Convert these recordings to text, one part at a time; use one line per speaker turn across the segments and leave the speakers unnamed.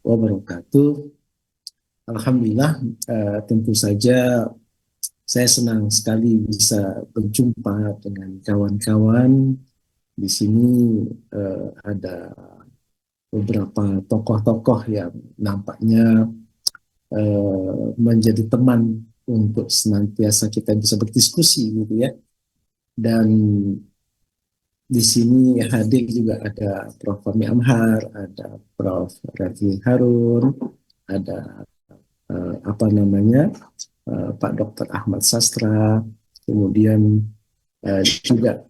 wabarakatuh. Alhamdulillah, tentu saja saya senang sekali bisa berjumpa dengan kawan-kawan. Di sini ada beberapa tokoh-tokoh yang nampaknya menjadi teman untuk senantiasa kita bisa berdiskusi gitu ya. Dan di sini hadir juga ada Prof. Fahmi Amhar, ada Prof. Refli Harun, ada apa namanya Pak Dr. Ahmad Sastra, kemudian juga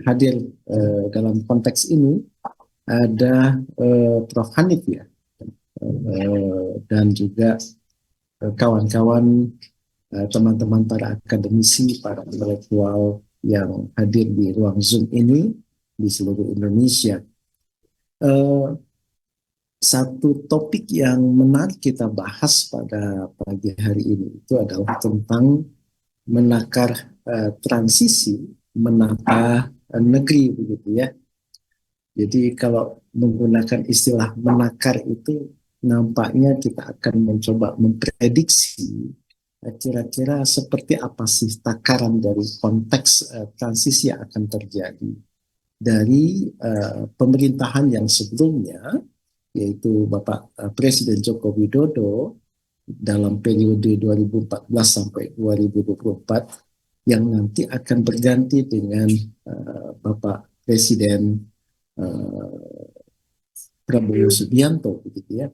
hadir dalam konteks ini ada Prof. Hanif ya, dan juga kawan-kawan, teman-teman para akademisi, para intelektual yang hadir di ruang Zoom ini di seluruh Indonesia. Satu topik yang menarik kita bahas pada pagi hari ini itu adalah tentang menakar transisi, menata negeri begitu ya. Jadi kalau menggunakan istilah menakar itu nampaknya kita akan mencoba memprediksi kira-kira seperti apa sih takaran dari konteks transisi yang akan terjadi dari pemerintahan yang sebelumnya, yaitu Bapak Presiden Joko Widodo dalam periode 2014 sampai 2024 yang nanti akan berganti dengan Bapak Presiden Prabowo Subianto begitu ya.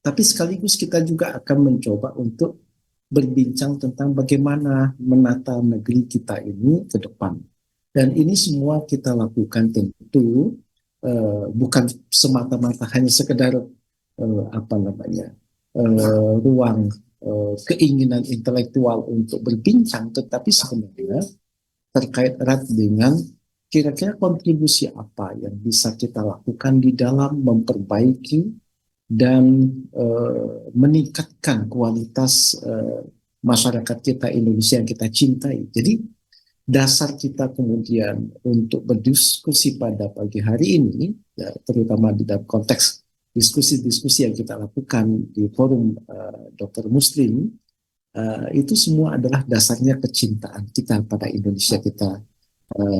Tapi sekaligus kita juga akan mencoba untuk berbincang tentang bagaimana menata negeri kita ini ke depan. Dan ini semua kita lakukan tentu bukan semata-mata hanya sekedar ruang keinginan intelektual untuk berbincang, tetapi sebenarnya terkait erat dengan kira-kira kontribusi apa yang bisa kita lakukan di dalam memperbaiki dan meningkatkan kualitas masyarakat kita Indonesia yang kita cintai. Jadi dasar kita kemudian untuk berdiskusi pada pagi hari ini, ya, terutama di dalam konteks diskusi-diskusi yang kita lakukan di forum Dokter Muslim, itu semua adalah dasarnya kecintaan kita pada Indonesia kita,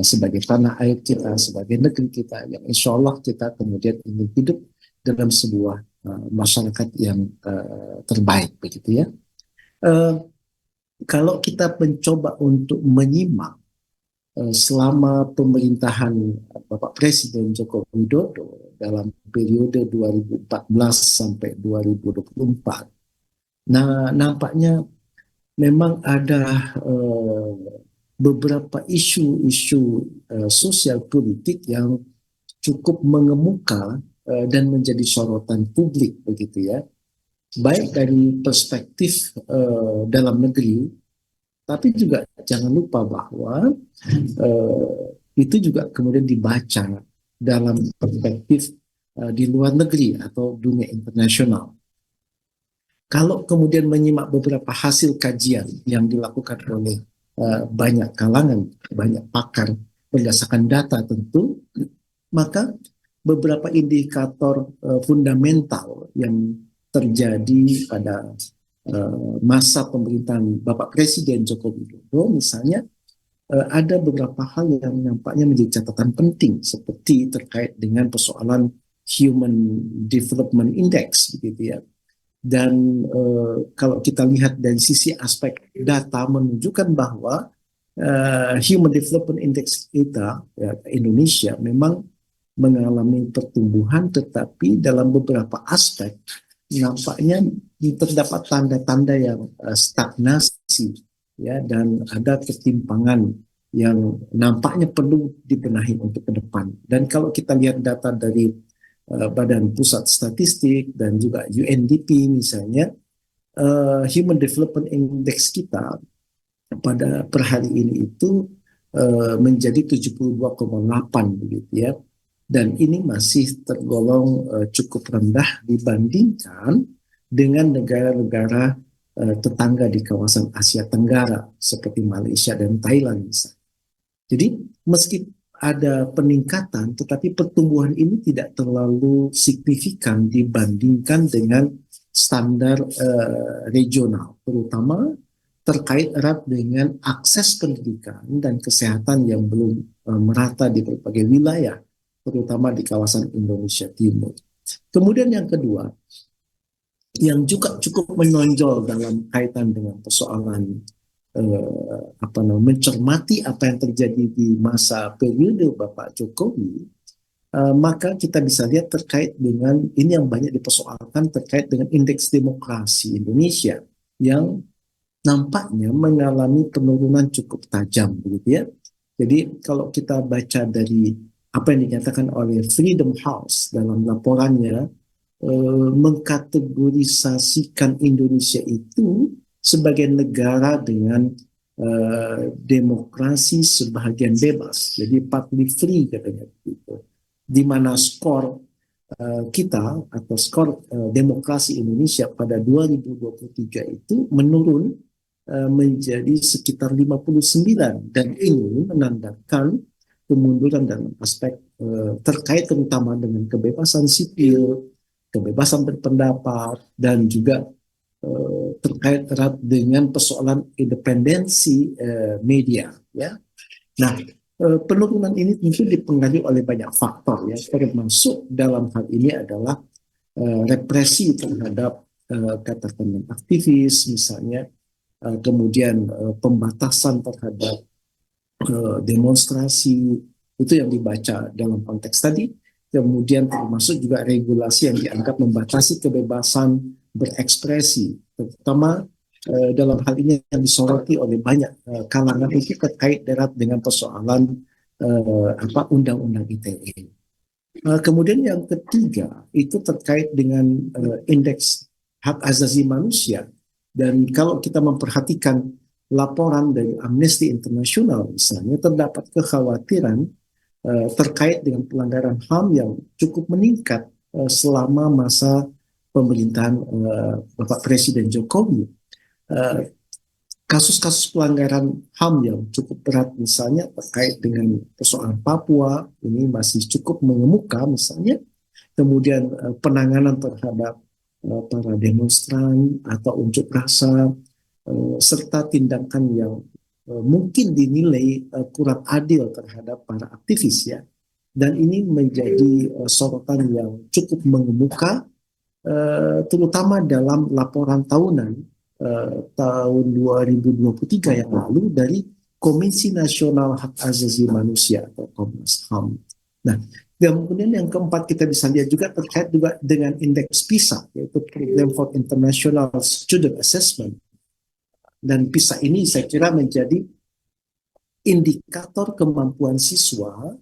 sebagai tanah air kita, sebagai negeri kita, yang insya Allah kita kemudian ingin hidup dalam sebuah masyarakat yang terbaik begitu ya. Kalau kita mencoba untuk menyimak selama pemerintahan Bapak Presiden Joko Widodo dalam periode 2014 sampai 2024, nah nampaknya memang ada beberapa isu-isu sosial politik yang cukup mengemuka dan menjadi sorotan publik begitu ya, baik dari perspektif dalam negeri, tapi juga jangan lupa bahwa itu juga kemudian dibaca dalam perspektif di luar negeri atau dunia internasional. Kalau kemudian menyimak beberapa hasil kajian yang dilakukan oleh banyak kalangan, banyak pakar berdasarkan data tentu, maka beberapa indikator fundamental yang terjadi pada masa pemerintahan Bapak Presiden Joko Widodo, misalnya ada beberapa hal yang nampaknya menjadi catatan penting, seperti terkait dengan persoalan Human Development Index, begitu ya. Dan kalau kita lihat dari sisi aspek data menunjukkan bahwa Human Development Index kita, ya, Indonesia memang mengalami pertumbuhan, tetapi dalam beberapa aspek nampaknya terdapat tanda-tanda yang stagnasi ya, dan ada ketimpangan yang nampaknya perlu dibenahi untuk ke depan. Dan kalau kita lihat data dari Badan Pusat Statistik dan juga UNDP misalnya, Human Development Index kita pada per hari ini itu menjadi 72,8 begitu ya. Dan ini masih tergolong cukup rendah dibandingkan dengan negara-negara tetangga di kawasan Asia Tenggara seperti Malaysia dan Thailand misalnya. Jadi meski ada peningkatan, tetapi pertumbuhan ini tidak terlalu signifikan dibandingkan dengan standar regional, terutama terkait erat dengan akses pendidikan dan kesehatan yang belum merata di berbagai wilayah, terutama di kawasan Indonesia Timur. Kemudian yang kedua, yang juga cukup menonjol dalam kaitan dengan persoalan mencermati apa yang terjadi di masa periode Bapak Jokowi, maka kita bisa lihat terkait dengan ini yang banyak dipersoalkan terkait dengan indeks demokrasi Indonesia yang nampaknya mengalami penurunan cukup tajam, begitu ya. Jadi kalau kita baca dari apa yang dinyatakan oleh Freedom House dalam laporannya, mengkategorisasikan Indonesia itu sebagai negara dengan demokrasi sebahagian bebas, jadi partly free katanya gitu. Di mana skor kita atau skor demokrasi Indonesia pada 2023 itu menurun menjadi sekitar 59, dan ini menandakan kemunduran dalam aspek terkait terutama dengan kebebasan sipil, kebebasan berpendapat, dan juga terkait erat dengan persoalan independensi media. Ya, nah penurunan ini tentu dipengaruhi oleh banyak faktor ya, termasuk dalam hal ini adalah represi terhadap katakanlah aktivis misalnya, kemudian pembatasan terhadap demonstrasi, itu yang dibaca dalam konteks tadi. Kemudian termasuk juga regulasi yang dianggap membatasi kebebasan berekspresi, terutama dalam hal ini yang disoroti oleh banyak kalangan itu terkait erat dengan persoalan undang-undang ITE. Kemudian yang ketiga itu terkait dengan indeks hak asasi manusia, dan kalau kita memperhatikan laporan dari Amnesty International misalnya, terdapat kekhawatiran terkait dengan pelanggaran HAM yang cukup meningkat selama masa pemerintahan Bapak Presiden Jokowi. Kasus-kasus pelanggaran HAM yang cukup berat misalnya terkait dengan persoalan Papua ini masih cukup mengemuka misalnya, kemudian penanganan terhadap para demonstran atau unjuk rasa, serta tindakan yang mungkin dinilai kurang adil terhadap para aktivis ya. Dan ini menjadi sorotan yang cukup mengemuka, terutama dalam laporan tahunan tahun 2023 yang lalu dari Komisi Nasional Hak Asasi Manusia atau Komnas HAM. Nah, kemudian yang keempat kita bisa lihat juga terkait juga dengan indeks PISA, yaitu Program for International Student Assessment. Dan PISA ini saya kira menjadi indikator kemampuan siswa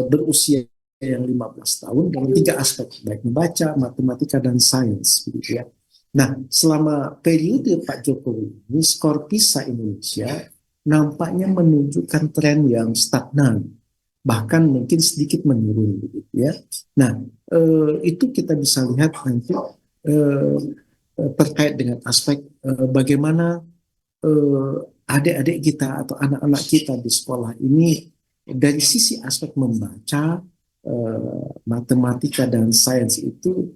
berusia yang 15 tahun dalam 3 aspek, baik membaca, matematika, dan sains, gitu ya. Nah, selama periode Pak Jokowi ini, skor PISA Indonesia nampaknya menunjukkan tren yang stagnan, bahkan mungkin sedikit menurun, gitu ya. Nah, itu kita bisa lihat nanti terkait dengan aspek bagaimana adik-adik kita atau anak-anak kita di sekolah ini dari sisi aspek membaca, matematika, dan sains itu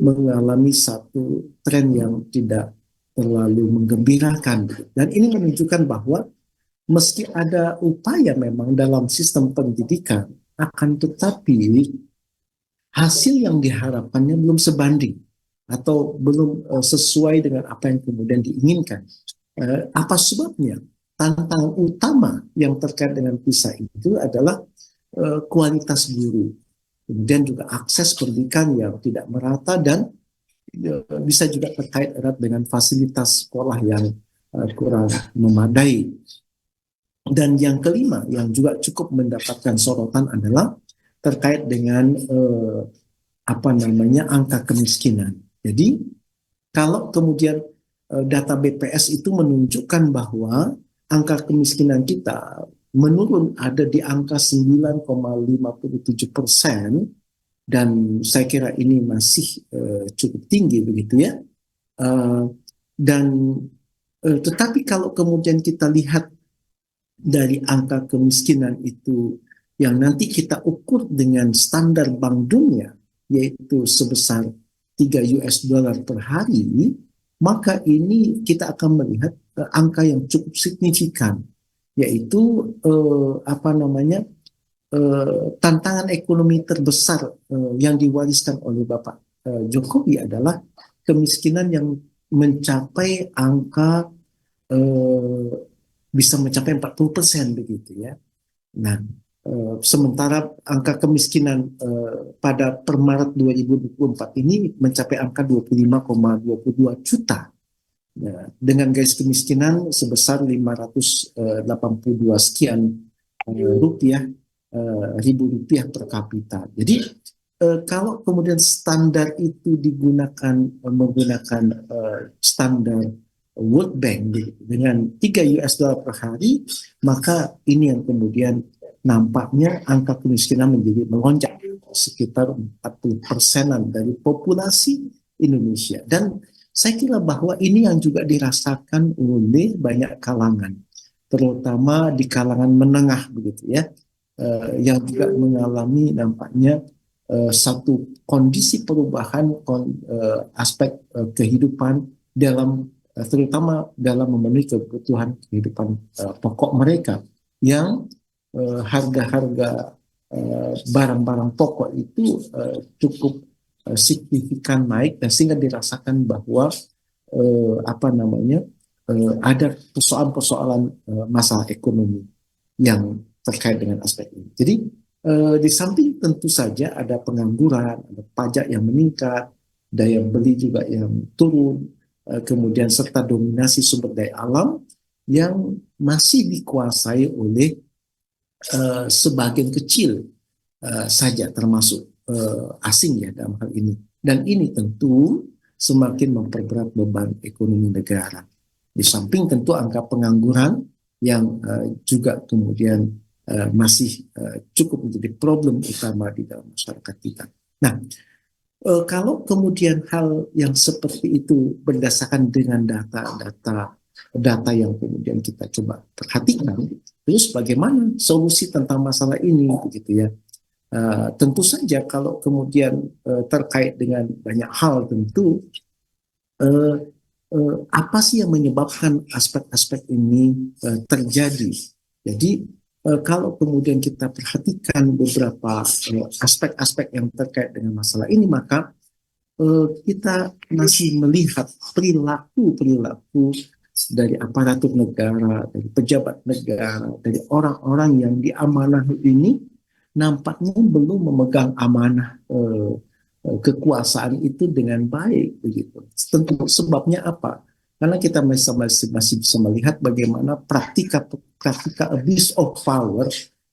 mengalami satu tren yang tidak terlalu menggembirakan. Dan ini menunjukkan bahwa meski ada upaya memang dalam sistem pendidikan, akan tetapi hasil yang diharapkannya belum sebanding atau belum sesuai dengan apa yang kemudian diinginkan. Apa sebabnya? Tantangan utama yang terkait dengan PISA itu adalah kualitas guru, kemudian juga akses pendidikan yang tidak merata, dan bisa juga terkait erat dengan fasilitas sekolah yang kurang memadai. Dan yang kelima yang juga cukup mendapatkan sorotan adalah terkait dengan angka kemiskinan. Jadi kalau kemudian data BPS itu menunjukkan bahwa angka kemiskinan kita menurun, ada di angka 9,57%, dan saya kira ini masih cukup tinggi begitu ya. Dan tetapi kalau kemudian kita lihat dari angka kemiskinan itu yang nanti kita ukur dengan standar Bank Dunia, yaitu sebesar 3 US dollar per hari, maka ini kita akan melihat angka yang cukup signifikan, yaitu apa namanya, tantangan ekonomi terbesar yang diwariskan oleh Bapak Jokowi adalah kemiskinan yang mencapai angka eh, bisa mencapai 40% begitu ya. Nah, sementara angka kemiskinan pada per Maret 2024 ini mencapai angka 25,22 juta. Ya, dengan garis kemiskinan sebesar 582 sekian rupiah ribu rupiah per kapita. Jadi kalau kemudian standar itu digunakan menggunakan standar World Bank dengan 3 US dollar per hari, maka ini yang kemudian nampaknya angka kemiskinan menjadi melonjak sekitar 40%-an dari populasi Indonesia. Dan saya kira bahwa ini yang juga dirasakan oleh banyak kalangan, terutama di kalangan menengah begitu ya, yang juga mengalami nampaknya satu kondisi perubahan aspek kehidupan dalam terutama dalam memenuhi kebutuhan kehidupan pokok mereka yang harga-harga barang-barang pokok itu cukup signifikan naik dan sehingga dirasakan bahwa apa namanya ada persoalan-persoalan masalah ekonomi yang terkait dengan aspek ini. Jadi di samping tentu saja ada pengangguran, ada pajak yang meningkat, daya beli juga yang turun, kemudian serta dominasi sumber daya alam yang masih dikuasai oleh sebagian kecil saja, termasuk asing ya dalam hal ini. Dan ini tentu semakin memperberat beban ekonomi negara. Di samping tentu angka pengangguran yang juga kemudian masih cukup menjadi problem utama di dalam masyarakat kita. Nah, kalau kemudian hal yang seperti itu berdasarkan dengan data yang kemudian kita coba perhatikan, terus bagaimana solusi tentang masalah ini, begitu ya? Tentu saja kalau kemudian terkait dengan banyak hal tentu uh, apa sih yang menyebabkan aspek-aspek ini terjadi. Jadi kalau kemudian kita perhatikan beberapa aspek-aspek yang terkait dengan masalah ini, maka kita masih melihat perilaku-perilaku dari aparatur negara, dari pejabat negara, dari orang-orang yang diamanahi ini nampaknya belum memegang amanah kekuasaan itu dengan baik begitu. Tentu sebabnya apa? Karena kita masih bisa melihat bagaimana praktika abuse of power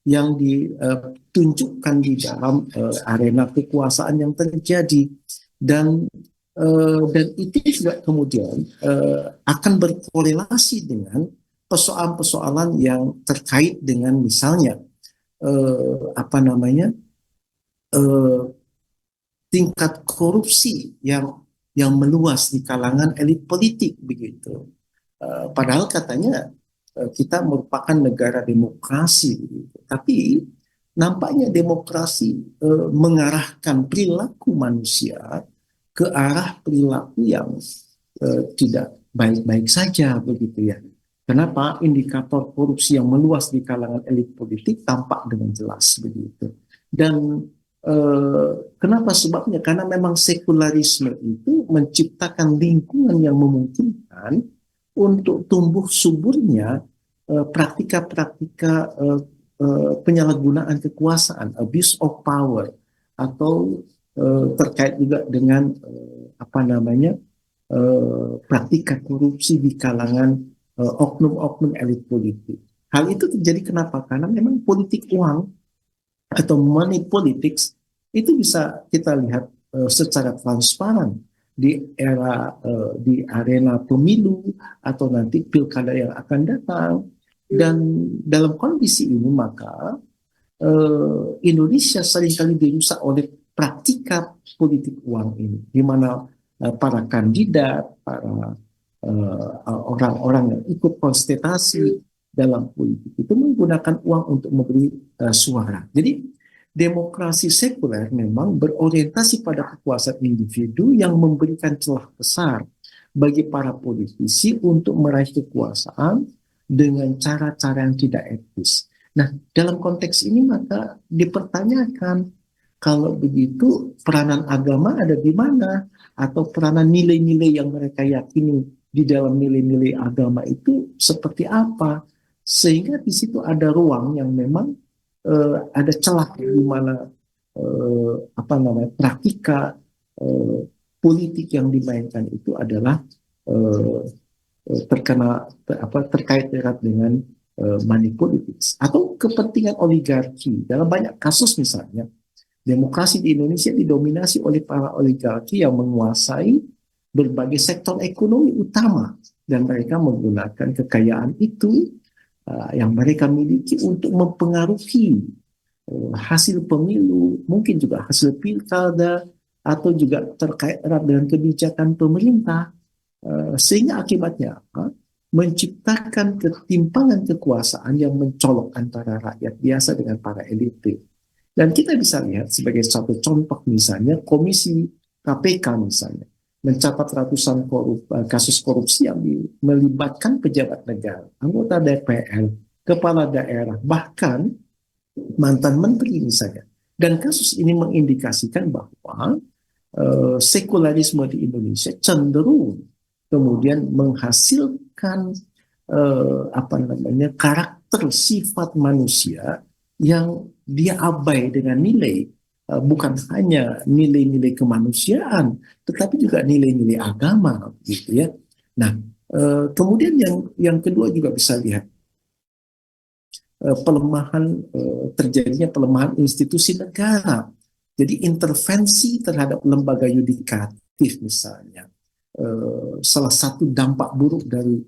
yang ditunjukkan di dalam arena kekuasaan yang terjadi, dan itu juga kemudian akan berkorelasi dengan persoalan-persoalan yang terkait dengan misalnya apa namanya eh, tingkat korupsi yang meluas di kalangan elit politik begitu. Padahal katanya kita merupakan negara demokrasi begitu. Tapi nampaknya demokrasi mengarahkan perilaku manusia ke arah perilaku yang tidak baik-baik saja begitu ya. Kenapa indikator korupsi yang meluas di kalangan elit politik tampak dengan jelas begitu. Dan kenapa sebabnya? Karena memang sekularisme itu menciptakan lingkungan yang memungkinkan untuk tumbuh suburnya praktika-praktika penyalahgunaan kekuasaan, abuse of power, atau terkait juga dengan apa namanya praktika korupsi di kalangan oknum-oknum elit politik. Hal itu terjadi kenapa? Karena memang politik uang atau money politics itu bisa kita lihat secara transparan di di arena pemilu atau nanti pilkada yang akan datang. Dan dalam kondisi ini maka Indonesia seringkali dirusak oleh praktika politik uang ini, di mana para kandidat, para orang-orang yang ikut konsultasi dalam politik itu menggunakan uang untuk memberi suara. Jadi demokrasi sekuler memang berorientasi pada kekuasaan individu yang memberikan celah besar bagi para politisi untuk meraih kekuasaan dengan cara-cara yang tidak etis. Nah, dalam konteks ini maka dipertanyakan, kalau begitu peranan agama ada di mana? Atau peranan nilai-nilai yang mereka yakini di dalam nilai-nilai agama itu seperti apa? Sehingga di situ ada ruang yang memang ada celah di mana apa namanya praktika eh, politik yang dimainkan itu adalah eh, terkait erat dengan money politics atau kepentingan oligarki. Dalam banyak kasus misalnya, demokrasi di Indonesia didominasi oleh para oligarki yang menguasai berbagai sektor ekonomi utama dan mereka menggunakan kekayaan itu yang mereka miliki untuk mempengaruhi hasil pemilu, mungkin juga hasil pilkada, atau juga terkait erat dengan kebijakan pemerintah, sehingga akibatnya apa? Menciptakan ketimpangan kekuasaan yang mencolok antara rakyat biasa dengan para elite. Dan kita bisa lihat sebagai satu contoh misalnya Komisi KPK misalnya mencatat ratusan kasus korupsi yang melibatkan pejabat negara, anggota DPR, kepala daerah, bahkan mantan menteri misalnya. Dan kasus ini mengindikasikan bahwa sekularisme di Indonesia cenderung kemudian menghasilkan apa namanya karakter sifat manusia yang dia abai dengan nilai bukan hanya nilai-nilai kemanusiaan tetapi juga nilai-nilai agama gitu ya. Nah, kemudian yang kedua juga bisa lihat terjadinya pelemahan institusi negara. Jadi intervensi terhadap lembaga yudikatif misalnya. Salah satu dampak buruk dari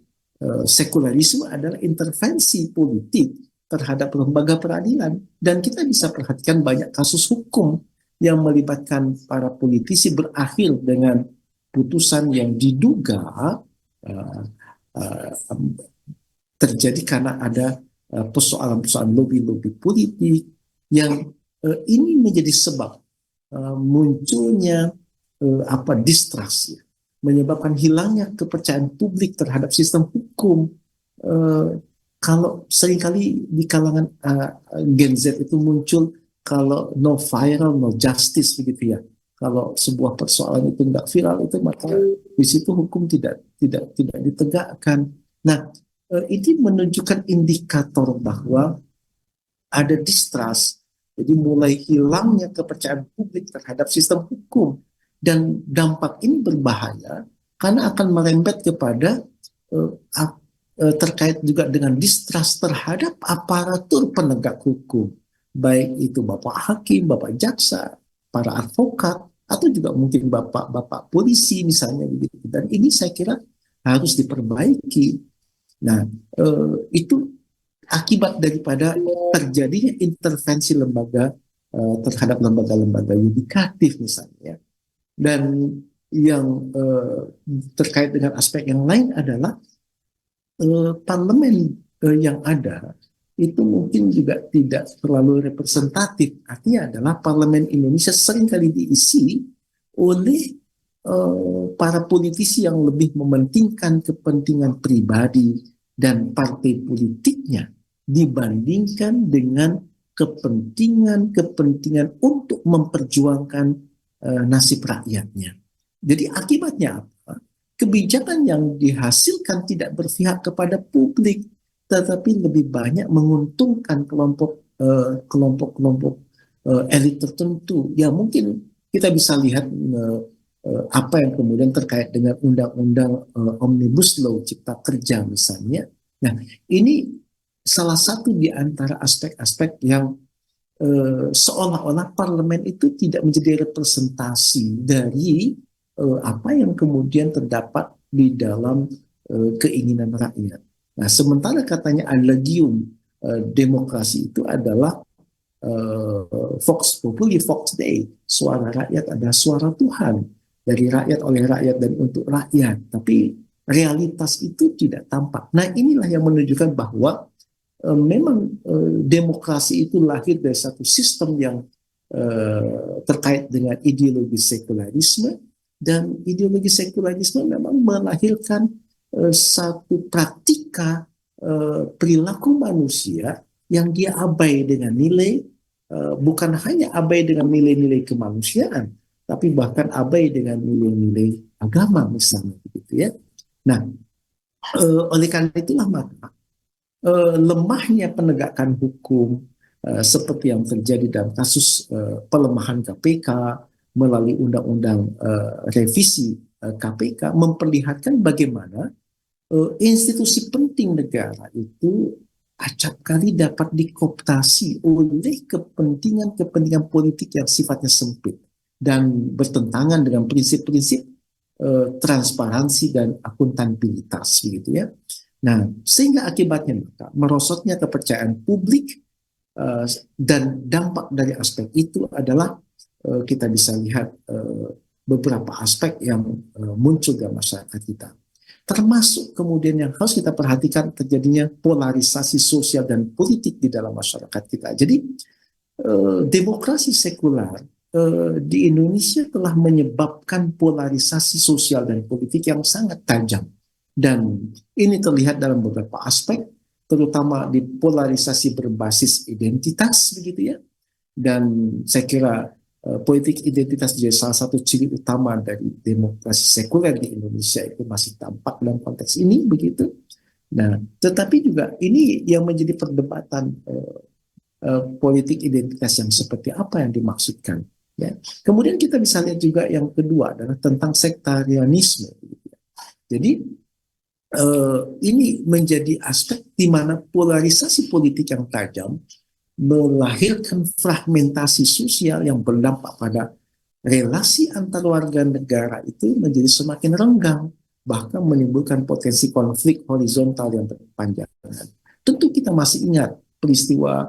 sekularisme adalah intervensi politik terhadap lembaga peradilan. Dan kita bisa perhatikan banyak kasus hukum yang melibatkan para politisi berakhir dengan putusan yang diduga uh, uh, terjadi karena ada persoalan-persoalan lobby-lobby politik yang ini menjadi sebab munculnya distrust, menyebabkan hilangnya kepercayaan publik terhadap sistem hukum. Kalau seringkali di kalangan Gen Z itu muncul kalau no viral no justice begitu ya. Kalau sebuah persoalan itu nggak viral itu maka di situ hukum tidak ditegakkan. Nah, ini menunjukkan indikator bahwa ada distrust, jadi mulai hilangnya kepercayaan publik terhadap sistem hukum, dan dampak ini berbahaya karena akan merembet kepada terkait juga dengan distrust terhadap aparatur penegak hukum, baik itu Bapak Hakim, Bapak Jaksa, para advokat, atau juga mungkin Bapak polisi misalnya begitu. Dan ini saya kira harus diperbaiki. Nah, itu akibat daripada terjadinya intervensi lembaga terhadap lembaga-lembaga yudikatif misalnya. Dan yang terkait dengan aspek yang lain adalah parlemen yang ada itu mungkin juga tidak terlalu representatif. Artinya adalah parlemen Indonesia seringkali diisi oleh para politisi yang lebih mementingkan kepentingan pribadi dan partai politiknya dibandingkan dengan kepentingan untuk memperjuangkan nasib rakyatnya. Jadi akibatnya apa? Kebijakan yang dihasilkan tidak berpihak kepada publik, tetapi lebih banyak menguntungkan kelompok elit tertentu. Ya mungkin kita bisa lihat apa yang kemudian terkait dengan undang-undang Omnibus Law Cipta Kerja misalnya. Nah, ini salah satu di antara aspek-aspek yang seolah-olah parlemen itu tidak menjadi representasi dari apa yang kemudian terdapat di dalam keinginan rakyat. Nah, sementara katanya adagium demokrasi itu adalah Vox Populi, Vox Dei, suara rakyat adalah suara Tuhan, dari rakyat oleh rakyat dan untuk rakyat. Tapi realitas itu tidak tampak. Nah, inilah yang menunjukkan bahwa memang demokrasi itu lahir dari satu sistem yang terkait dengan ideologi sekularisme, dan ideologi sekularisme memang melahirkan satu praktika perilaku manusia yang dia abai dengan nilai, bukan hanya abai dengan nilai-nilai kemanusiaan, tapi bahkan abai dengan nilai-nilai agama misalnya, begitu ya. Nah, oleh karena itulah maka lemahnya penegakan hukum seperti yang terjadi dalam kasus pelemahan KPK melalui undang-undang revisi KPK memperlihatkan bagaimana institusi penting negara itu acap kali dapat dikooptasi oleh kepentingan-kepentingan politik yang sifatnya sempit dan bertentangan dengan prinsip-prinsip transparansi dan akuntabilitas, begitu ya. Nah, sehingga akibatnya maka merosotnya kepercayaan publik, dan dampak dari aspek itu adalah kita bisa lihat beberapa aspek yang muncul dalam masyarakat kita. Termasuk kemudian yang harus kita perhatikan terjadinya polarisasi sosial dan politik di dalam masyarakat kita. Jadi demokrasi sekular di Indonesia telah menyebabkan polarisasi sosial dan politik yang sangat tajam. Dan ini terlihat dalam beberapa aspek, terutama di polarisasi berbasis identitas, begitu ya. Dan saya kira politik identitas jadi salah satu ciri utama dari demokrasi sekuler di Indonesia, itu masih tampak dalam konteks ini, begitu. Nah, tetapi juga ini yang menjadi perdebatan politik identitas yang seperti apa yang dimaksudkan. Ya. Kemudian kita bisa lihat juga yang kedua adalah tentang sektarianisme. Gitu ya. Jadi ini menjadi aspek di mana polarisasi politik yang tajam melahirkan fragmentasi sosial yang berdampak pada relasi antar warga negara itu menjadi semakin renggang, bahkan menimbulkan potensi konflik horizontal yang berkepanjangan. Tentu kita masih ingat peristiwa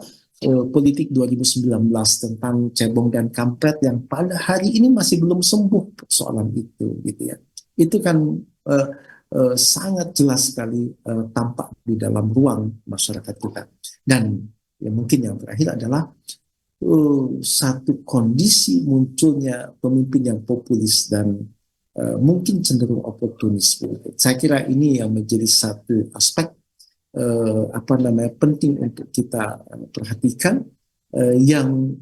politik 2019 tentang cebong dan kampret yang pada hari ini masih belum sembuh persoalan itu, gitu ya. Itu kan sangat jelas sekali tampak di dalam ruang masyarakat kita. Dan yang mungkin yang terakhir adalah satu kondisi munculnya pemimpin yang populis dan mungkin cenderung oportunis. Saya kira ini yang menjadi satu aspek penting untuk kita perhatikan, yang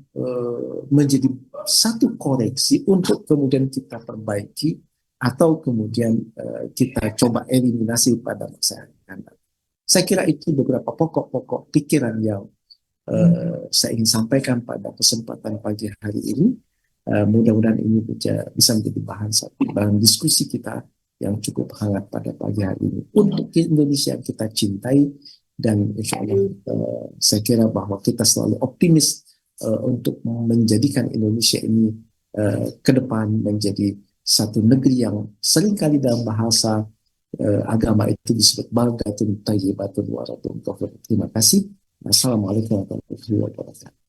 menjadi satu koreksi untuk kemudian kita perbaiki atau kemudian kita coba eliminasi pada masa yang akan datang. Saya kira itu beberapa pokok-pokok pikiran yang saya ingin sampaikan pada kesempatan pagi hari ini. Mudah-mudahan ini bisa menjadi bahan diskusi kita yang cukup hangat pada pagi hari ini untuk Indonesia yang kita cintai, dan insya Allah saya kira bahwa kita selalu optimis untuk menjadikan Indonesia ini ke depan menjadi satu negeri yang seringkali dalam bahasa agama itu disebut baldatun thayyibatun wa rabbun ghafur. Terima kasih. Assalamualaikum warahmatullahi wabarakatuh.